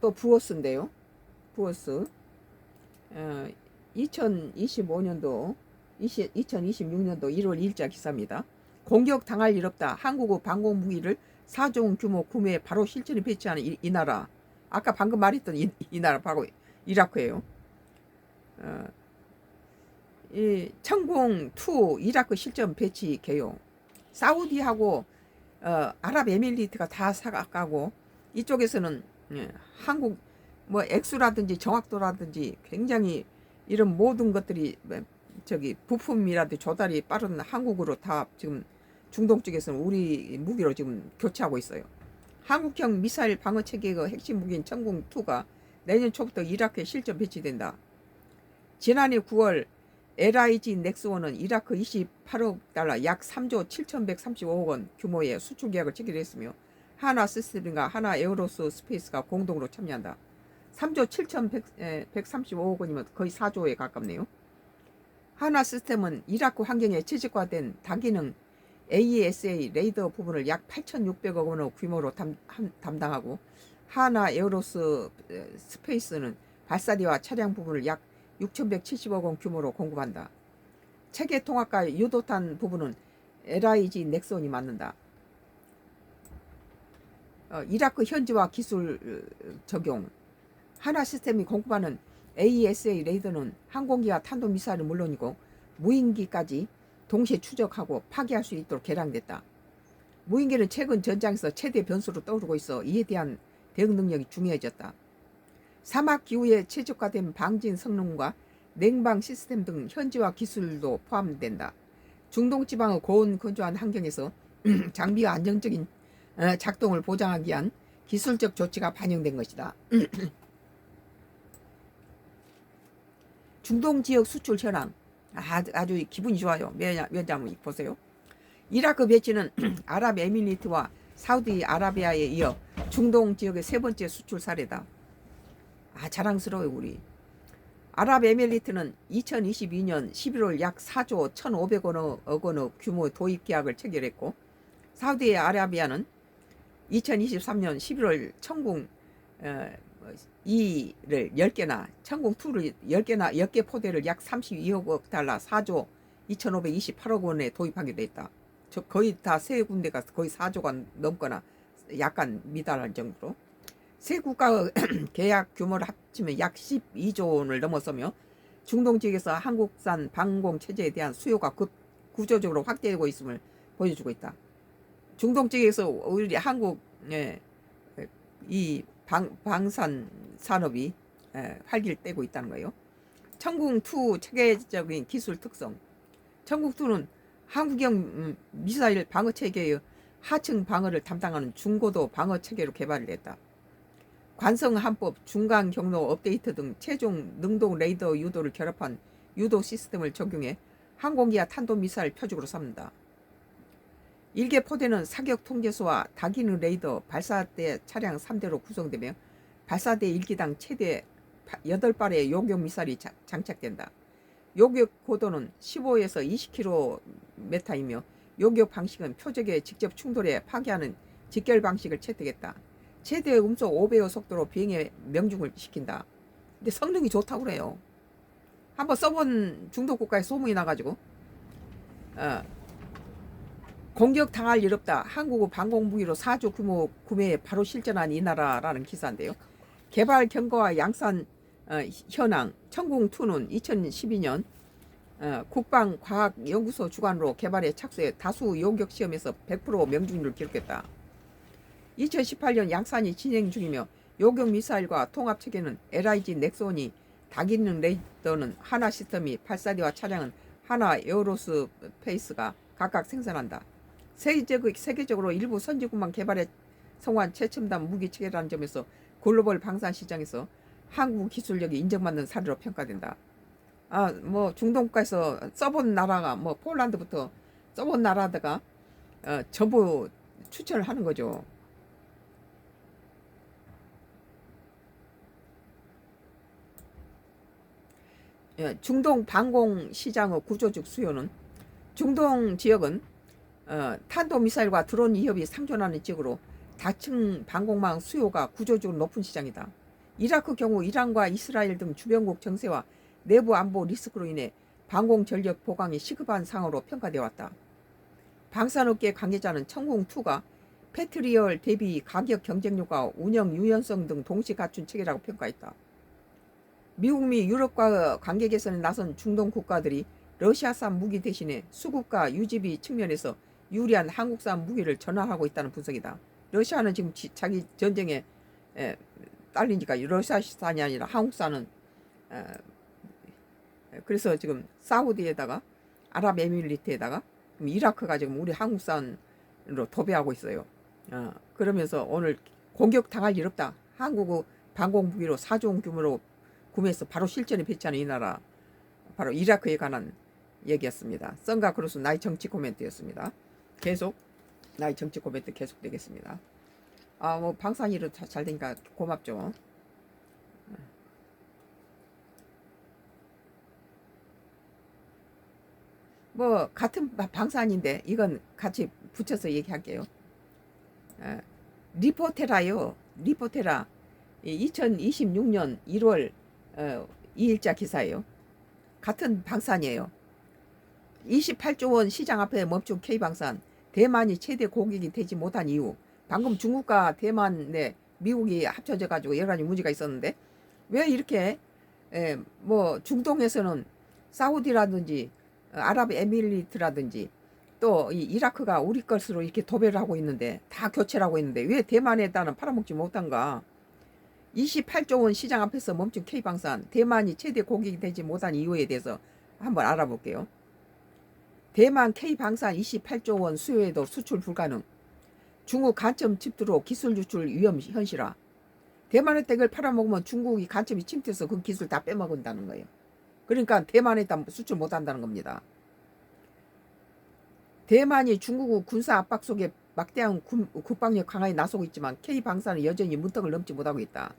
또 부어스인데요. 부어스 2025년도 2026년도 1월 2일자 기사입니다. 공격 당할 일 없다. 한국의 방공 무기를 4종 규모 구매에 바로 실전에 배치하는 이 나라. 아까 방금 말했던 이 나라 바로 이라크예요. 이 천공2 이라크 실전 배치 개요. 사우디하고 아랍에미리트가 다 사가고 이쪽에서는 한국 뭐 액수라든지 정확도라든지 굉장히 이런 모든 것들이 저기 부품이라든지 조달이 빠른 한국으로 다 지금 중동 쪽에서는 우리 무기로 지금 교체하고 있어요. 한국형 미사일 방어 체계의 핵심 무기인 천공2가 내년 초부터 이라크에 실전 배치된다. 지난해 9월 LIG 넥스원은 이라크 28억 달러 약 3조 7,135억 원 규모의 수출 계약을 체결했으며 하나 시스템과 하나 에어로스 스페이스가 공동으로 참여한다. 3조 7,135억 원이면 거의 4조에 가깝네요. 하나 시스템은 이라크 환경에 최적화된 다기능 AESA 레이더 부분을 약 8,600억 원의 규모로 담당하고 하나 에어로스 스페이스는 발사대와 차량 부분을 약 6,170억 원 규모로 공급한다. 체계 통합과 유도탄 부분은 LIG 넥슨이 맡는다. 이라크 현지화 기술 적용. 하나 시스템이 공급하는 AESA 레이더는 항공기와 탄도미사일은 물론이고 무인기까지 동시에 추적하고 파괴할 수 있도록 개량됐다. 무인기는 최근 전장에서 최대 변수로 떠오르고 있어 이에 대한 대응 능력이 중요해졌다. 사막 기후에 최적화된 방진 성능과 냉방 시스템 등 현지화 기술도 포함된다. 중동 지방의 고온 건조한 환경에서 장비와 안정적인 작동을 보장하기 위한 기술적 조치가 반영된 것이다. 중동 지역 수출 현황 아주 기분이 좋아요. 왜냐하면 보세요. 이라크 배치는 아랍에미리트와 사우디아라비아에 이어 중동 지역의 세 번째 수출 사례다. 자랑스러워요. 우리 아랍에미리트는 2022년 11월 약 4조 1,500억 원의 규모의 도입 계약을 체결했고 사우디아라비아는 2023년 11월 천공 2를 10개나 천공2를 10개 포대를 약 32억 달러 4조 2,528억 원에 도입하기로 했다. 거의 다 세 군데가 거의 4조가 넘거나 약간 미달할 정도로 세 국가의 계약 규모를 합치면 약 12조 원을 넘어서며 중동 지역에서 한국산 방공 체제에 대한 수요가 구조적으로 확대되고 있음을 보여주고 있다. 중동 지역에서 우리 한국 이 방산 산업이 활기를 떼고 있다는 거예요. 천궁2 체계적인 기술 특성. 천궁2는 한국형 미사일 방어 체계의 하층 방어를 담당하는 중고도 방어 체계로 개발을 했다. 관성 함법, 중간 경로 업데이트 등 최종 능동 레이더 유도를 결합한 유도 시스템을 적용해 항공기와 탄도미사일 표적으로 삼는다. 1개 포대는 사격 통제소와 다기능 레이더, 발사대 차량 3대로 구성되며 발사대 1기당 최대 8발의 요격 미사일이 장착된다. 요격 고도는 15에서 20km이며 요격 방식은 표적에 직접 충돌해 파괴하는 직결 방식을 채택했다. 최대 음속 5배의 속도로 비행에 명중을 시킨다. 근데 성능이 좋다고 그래요. 한번 써본 중동 국가에 소문이 나가지고 공격 당할 일 없다. 한국의 방공무기로 4조 규모 구매에 바로 실전한 이 나라라는 기사인데요. 개발 경과와 양산 현황. 천궁2는 2012년 국방과학연구소 주관으로 개발에 착수해 다수 요격 시험에서 100% 명중률을 기록했다. 2018년 양산이 진행 중이며 요격 미사일과 통합체계는 LIG 넥슨이 다기능 레이더는 하나 시스템이 발사대와 차량은 하나 에어로스 페이스가 각각 생산한다. 세계적으로 일부 선진국만 개발에 성공한 최첨단 무기 체계라는 점에서 글로벌 방산 시장에서 한국 기술력이 인정받는 사례로 평가된다. 뭐 중동 국가에서 써본 나라가 뭐 폴란드부터 써본 나라다가 전부 추천을 하는 거죠. 중동 방공 시장의 구조적 수요는 중동 지역은 탄도미사일과 드론 위협이 상존하는 지역으로 다층 방공망 수요가 구조적으로 높은 시장이다. 이라크 경우 이란과 이스라엘 등 주변국 정세와 내부 안보 리스크로 인해 방공 전력 보강이 시급한 상황으로 평가되어 왔다. 방산업계 관계자는 천공2가 패트리얼 대비 가격 경쟁력과 운영 유연성 등 동시 갖춘 체계라고 평가했다. 미국 미 유럽과 관계 개선에 나선 중동 국가들이 러시아산 무기 대신에 수급과 유지비 측면에서 유리한 한국산 무기를 전환하고 있다는 분석이다. 러시아는 지금 자기 전쟁에 딸리니까 러시아산이 아니라 한국산은 그래서 지금 사우디에다가 아랍에미리트에다가 이라크가 지금 우리 한국산으로 도배하고 있어요. 그러면서 오늘 공격 당할 일 없다. 한국 방공무기로 4조 원 규모로 구매해서 바로 실전에 배치하는 이 나라 바로 이라크에 관한 얘기였습니다. 썬가 크루스 나의 정치 코멘트였습니다. 계속 나의 정치 코멘트 계속 되겠습니다. 뭐 방산이로 잘 되니까 고맙죠. 뭐 같은 방산인데 이건 같이 붙여서 얘기할게요. 리포테라요. 리포테라 2026년 1월 2일자 기사예요. 같은 방산이에요. 28조 원 시장 앞에 멈춘 K방산. 대만이 최대 고객이 되지 못한 이유. 방금 중국과 대만에 미국이 합쳐져 가지고 여러 가지 문제가 있었는데 왜 이렇게 뭐 중동에서는 사우디라든지 아랍에미리트라든지 또 이 이라크가 우리 것으로 이렇게 도배를 하고 있는데 다 교체를 하고 있는데 왜 대만에 따른 팔아먹지 못한가. 28조 원 시장 앞에서 멈춘 K방산. 대만이 최대 고객이 되지 못한 이유에 대해서 한번 알아볼게요. 대만 K방산 28조 원 수요에도 수출 불가능. 중국 간첩 집두로 기술 유출 위험 현실화. 대만의 댁을 팔아먹으면 중국이 간첩이 침투해서 그 기술 다 빼먹는다는 거예요. 그러니까 대만에다 수출 못한다는 겁니다. 대만이 중국 군사 압박 속에 막대한 국방력 강화에 나서고 있지만 K방산은 여전히 문턱을 넘지 못하고 있다.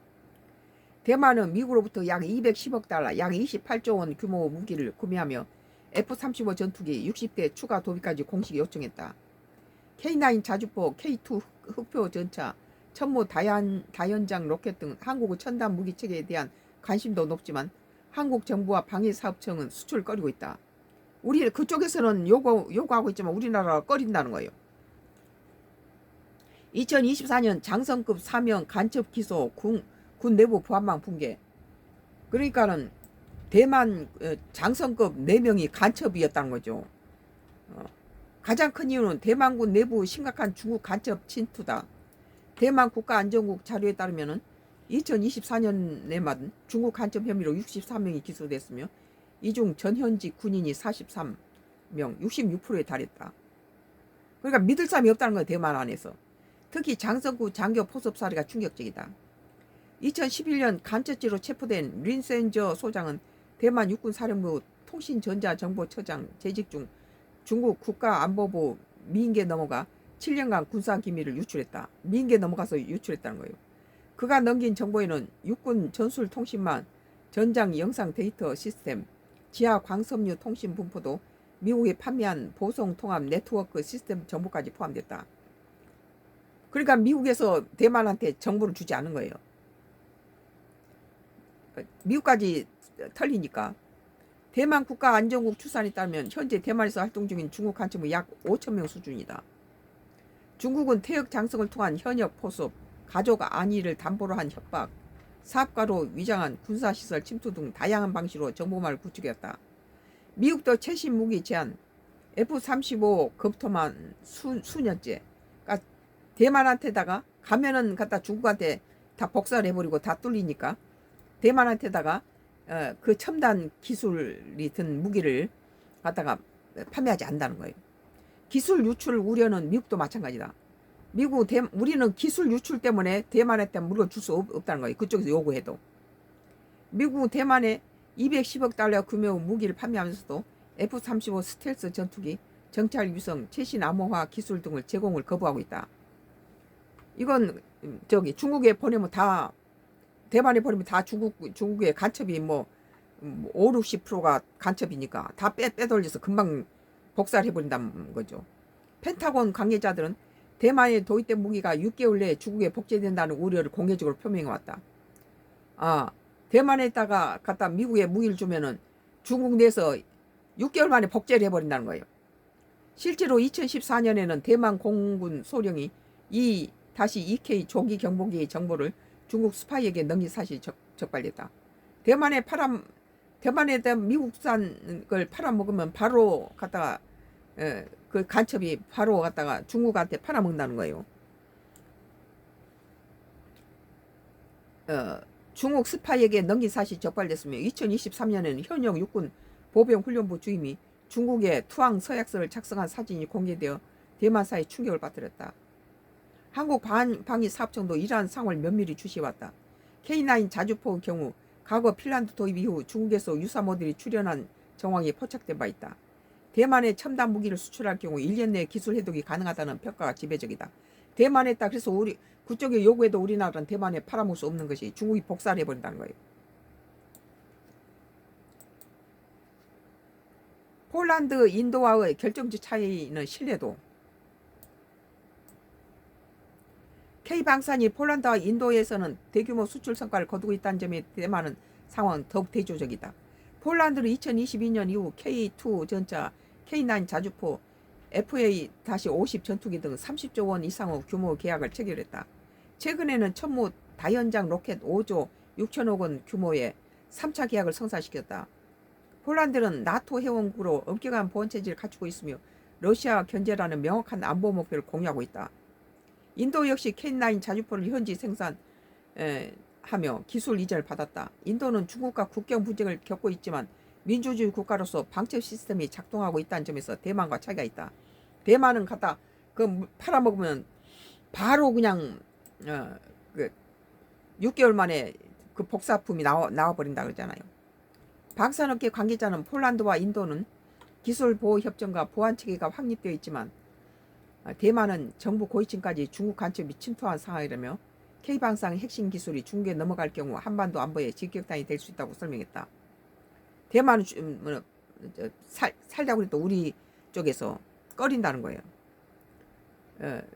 대만은 미국으로부터 약 210억 달러, 약 28조 원 규모 무기를 구매하며 F-35 전투기 60대 추가 도입까지 공식 요청했다. K9 자주포, K2 흑표 전차, 천무 다연장 로켓 등 한국의 첨단 무기 체계에 대한 관심도 높지만 한국 정부와 방위사업청은 수출을 꺼리고 있다. 우리 그쪽에서는 요구하고 있지만 우리나라가 꺼린다는 거예요. 2024년 장성급 사명 간첩 기소 군 내부 보안망 붕괴. 그러니까는 대만 장성급 4명이 간첩이었다는 거죠. 가장 큰 이유는 대만군 내부 심각한 중국 간첩 침투다. 대만 국가안전국 자료에 따르면 2024년에만 중국 간첩 혐의로 64명이 기소됐으며 이 중 전현직 군인이 43명, 66%에 달했다. 그러니까 믿을 사람이 없다는 거예요. 대만 안에서. 특히 장성구 장교 포섭 사례가 충격적이다. 2011년 간첩죄로 체포된 린센저 소장은 대만 육군사령부 통신전자정보처장 재직 중 중국 국가안보부 미인계 넘어가 7년간 군사기밀을 유출했다. 미인계 넘어가서 유출했다는 거예요. 그가 넘긴 정보에는 육군 전술통신망, 전장 영상 데이터 시스템, 지하 광섬유 통신 분포도 미국에 판매한 보송통합 네트워크 시스템 정보까지 포함됐다. 그러니까 미국에서 대만한테 정보를 주지 않은 거예요. 미국까지 털리니까. 대만 국가안전국 추산에 따르면 현재 대만에서 활동 중인 중국 간첩은 약 5,000명 수준이다. 중국은 퇴역 장성을 통한 현역 포섭, 가족 안위를 담보로 한 협박, 사업가로 위장한 군사시설 침투 등 다양한 방식으로 정보망을 구축했다. 미국도 최신 무기 제한, F-35 검토만 수년째. 그러니까 대만한테다가 가면은 갖다 중국한테 다 복사를 해버리고 다 뚫리니까 대만한테다가 그 첨단 기술이 든 무기를 갖다가 판매하지 않는다는 거예요. 기술 유출 우려는 미국도 마찬가지다. 우리는 기술 유출 때문에 대만한테 물건 줄 수 없다는 거예요. 그쪽에서 요구해도. 미국은 대만에 210억 달러 규모 무기를 판매하면서도 F-35 스텔스 전투기, 정찰 위성, 최신 암호화 기술 등을 제공을 거부하고 있다. 이건 중국에 보내면 다 대만에 보내면 다 중국의 간첩이 뭐 5, 60%가 간첩이니까 다 빼돌려서 금방 복사를 해버린다는 거죠. 펜타곤 관계자들은 대만의 도입된 무기가 6개월 내에 중국에 복제된다는 우려를 공개적으로 표명해왔다. 대만에다가 갖다 미국에 무기를 주면은 중국 내에서 6개월 만에 복제를 해버린다는 거예요. 실제로 2014년에는 대만 공군 소령이 E-2K 조기 경보기의 정보를 중국 스파이에게 넘긴 사실이 적발됐다. 대만에다 미국산 걸 팔아먹으면 바로 갖다가 그 간첩이 바로 갖다가 중국한테 팔아먹는다는 거예요. 중국 스파이에게 넘긴 사실이 적발됐으며 2023년에는 현역 육군 보병훈련부 주임이 중국의 투항 서약서를 작성한 사진이 공개되어 대만사에 충격을 빠뜨렸다. 한국방위사업청도 이러한 상황을 면밀히 주시해왔다. K9 자주포의 경우 과거 핀란드 도입 이후 중국에서 유사 모델이 출현한 정황이 포착된 바 있다. 대만에 첨단 무기를 수출할 경우 1년 내에 기술 해독이 가능하다는 평가가 지배적이다. 대만에다 그래서 그쪽에 요구해도 우리나라는 대만에 팔아먹을 수 없는 것이 중국이 복사를 해버린다는 거예요. 폴란드, 인도와의 결정적 차이는 신뢰도. K방산이 폴란드와 인도에서는 대규모 수출 성과를 거두고 있다는 점에 대만은 상황은 더욱 대조적이다. 폴란드는 2022년 이후 K2 전차, K9 자주포, FA-50 전투기 등 30조 원 이상의 규모 계약을 체결했다. 최근에는 천무 다연장 로켓 5조 6천억 원 규모의 3차 계약을 성사시켰다. 폴란드는 나토 회원국으로 엄격한 보안체제를 갖추고 있으며 러시아와 견제라는 명확한 안보 목표를 공유하고 있다. 인도 역시 K9 자주포를 현지 생산하며 기술 이전을 받았다. 인도는 중국과 국경 분쟁을 겪고 있지만 민주주의 국가로서 방첩 시스템이 작동하고 있다는 점에서 대만과 차이가 있다. 대만은 갖다 그 팔아먹으면 바로 그냥 6개월 만에 그 복사품이 나와버린다 그러잖아요. 방산업계 관계자는 폴란드와 인도는 기술 보호 협정과 보안 체계가 확립되어 있지만 대만은 정부 고위층까지 중국 간첩이 침투한 상황이라며 K방산 핵심 기술이 중국에 넘어갈 경우 한반도 안보에 직격탄이 될 수 있다고 설명했다. 대만은 살려고 해도 우리 쪽에서 꺼린다는 거예요.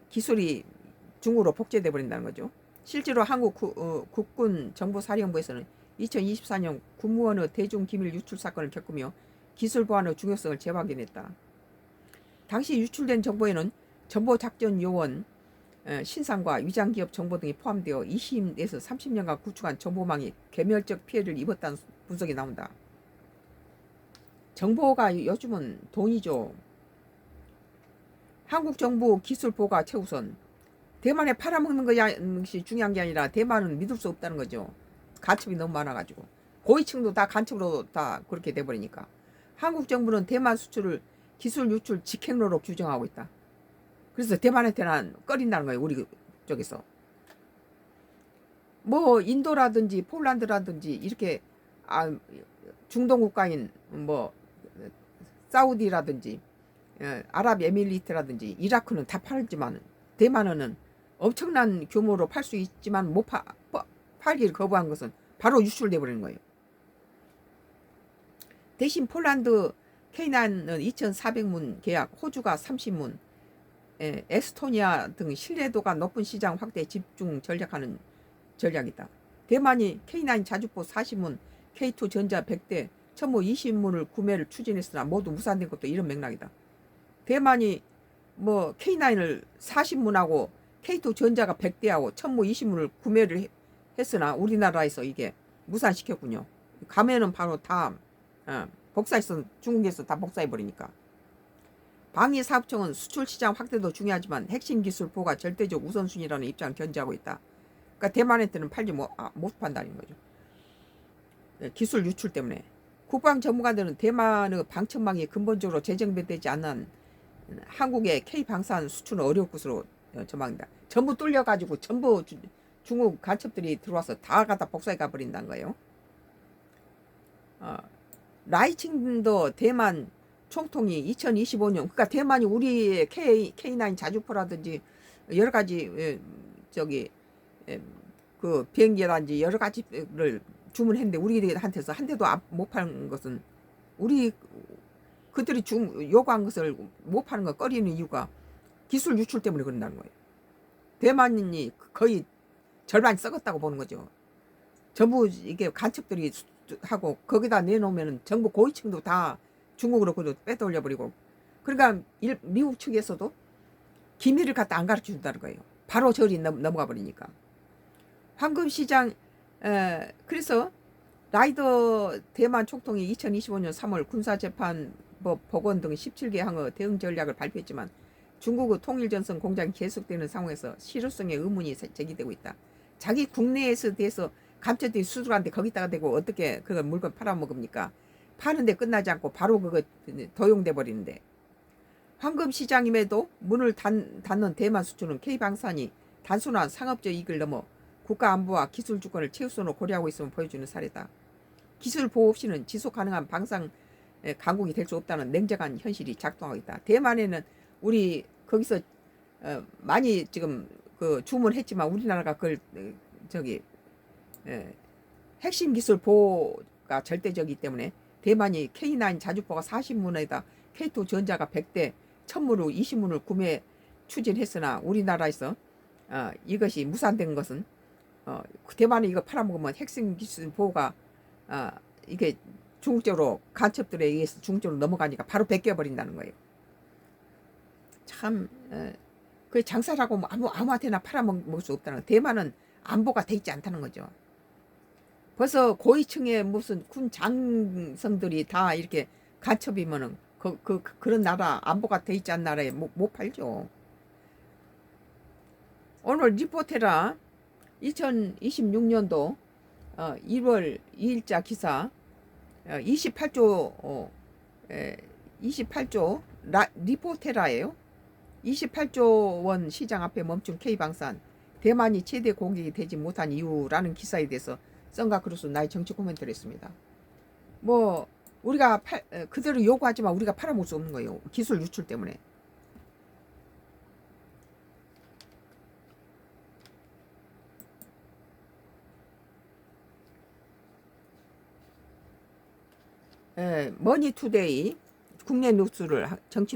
기술이 중국으로 복제돼 버린다는 거죠. 실제로 한국 국군 정보사령부에서는 2024년 군무원의 대중기밀 유출 사건을 겪으며 기술 보안의 중요성을 재확인했다. 당시 유출된 정보에는 정보작전요원 신상과 위장기업 정보 등이 포함되어 20에서 30년간 구축한 정보망이 괴멸적 피해를 입었다는 분석이 나온다. 정보가 요즘은 돈이죠. 한국 정부 기술 보호가 최우선. 대만에 팔아먹는 것이 중요한 게 아니라 대만은 믿을 수 없다는 거죠. 간첩이 너무 많아가지고 고위층도 다 간첩으로 다 그렇게 돼버리니까 한국 정부는 대만 수출을 기술 유출 직행로로 규정하고 있다. 그래서 대만한테는 꺼린다는 거예요. 우리 쪽에서 뭐 인도라든지 폴란드라든지 이렇게 중동 국가인 뭐 사우디라든지 아랍에미리트라든지 이라크는 다 팔지만 대만은 엄청난 규모로 팔 수 있지만 못 팔기를 거부한 것은 바로 유출돼 버리는 거예요. 대신 폴란드 K9은 2,400문 계약, 호주가 30문, 에스토니아 등 신뢰도가 높은 시장 확대 집중 전략하는 전략이다. 대만이 K9 자주포 40문, K2 전자 100대, 천무 20문을 구매를 추진했으나 모두 무산된 것도 이런 맥락이다. 대만이 뭐 K9을 40문하고 K2 전자가 100대하고 천무 20문을 구매를 했으나 우리나라에서 이게 무산시켰군요. 가면은 바로 다 복사해서 중국에서 다 복사해버리니까. 방위사업청은 수출시장 확대도 중요하지만 핵심 기술 보호가 절대적 우선순위라는 입장을 견지하고 있다. 그러니까 대만한테는 팔지 못 판다는 거죠. 기술 유출 때문에. 국방 전문가들은 대만의 방천망이 근본적으로 재정비되지 않는 한국의 K방산 수출은 어려울 것으로 전망한다. 전부 뚫려가지고 전부 중국 간첩들이 들어와서 다 갖다 복사해 가버린다는 거예요. 라이칭도 대만 총통이 2025년 그러니까 대만이 우리의 K9 자주포라든지 여러 가지 그 비행기라든지 여러 가지를 주문했는데 우리한테서 한 대도 못 파는 것은 그들이 요구한 것을 못 파는 거 꺼리는 이유가 기술 유출 때문에 그런다는 거예요. 대만인이 거의 절반 썩었다고 보는 거죠. 전부 이게 간첩들이 하고 거기다 내놓으면 정부 고위층도 다 중국으로 그도 빼돌려 버리고, 그러니까 미국 측에서도 기밀을 갖다 안 가르쳐 준다는 거예요. 바로 절이 넘어가 버리니까. 황금시장, 그래서 라이더 대만 총통이 2025년 3월 군사재판법 법원 등 17개 항의 대응 전략을 발표했지만 중국의 통일전선 공작이 계속되는 상황에서 실효성에 의문이 제기되고 있다. 자기 국내에서 대해서 감춰들이 수술한테 거기다가 대고 어떻게 그 물건 팔아먹습니까? 파는데 끝나지 않고 바로 그거 도용돼 버리는데. 황금시장임에도 문을 닫는 대만 수출은 K방산이 단순한 상업적 이익을 넘어 국가 안보와 기술 주권을 최우선으로 고려하고 있음을 보여주는 사례다. 기술 보호 없이는 지속 가능한 방산 강국이 될 수 없다는 냉정한 현실이 작동하고 있다. 대만에는 우리 거기서 많이 지금 그 주문했지만 우리나라가 그걸 저기 핵심 기술 보호가 절대적이기 때문에 대만이 K9 자주포가 40문에다 K2 전자가 100대 1000문을 20문을 구매 추진했으나 우리나라에서 이것이 무산된 것은 대만이 이거 팔아먹으면 핵심 기술 보호가 이게 중국적으로 간첩들에 의해서 중국적으로 넘어가니까 바로 베껴버린다는 거예요. 참 그 장사라고 아무한테나 팔아먹을 수 없다는 거예요. 대만은 안보가 돼 있지 않다는 거죠. 벌써 고위층의 무슨 군 장성들이 다 이렇게 간첩이면은 그런 나라 안보가 돼 있지 않은 나라에 못 팔죠. 오늘 리포테라 2026년도 1월 2일자 기사 28조 리포테라예요. 28조 원 시장 앞에 멈춘 K방산, 대만이 최대 고객이 되지 못한 이유라는 기사에 대해서 썬가크루스 나의 정치 코멘트를 했습니다. 뭐 우리가 그대로 요구하지만 우리가 팔아먹을 수 없는 거예요. 기술 유출 때문에. 머니투데이 국내 뉴스를 정치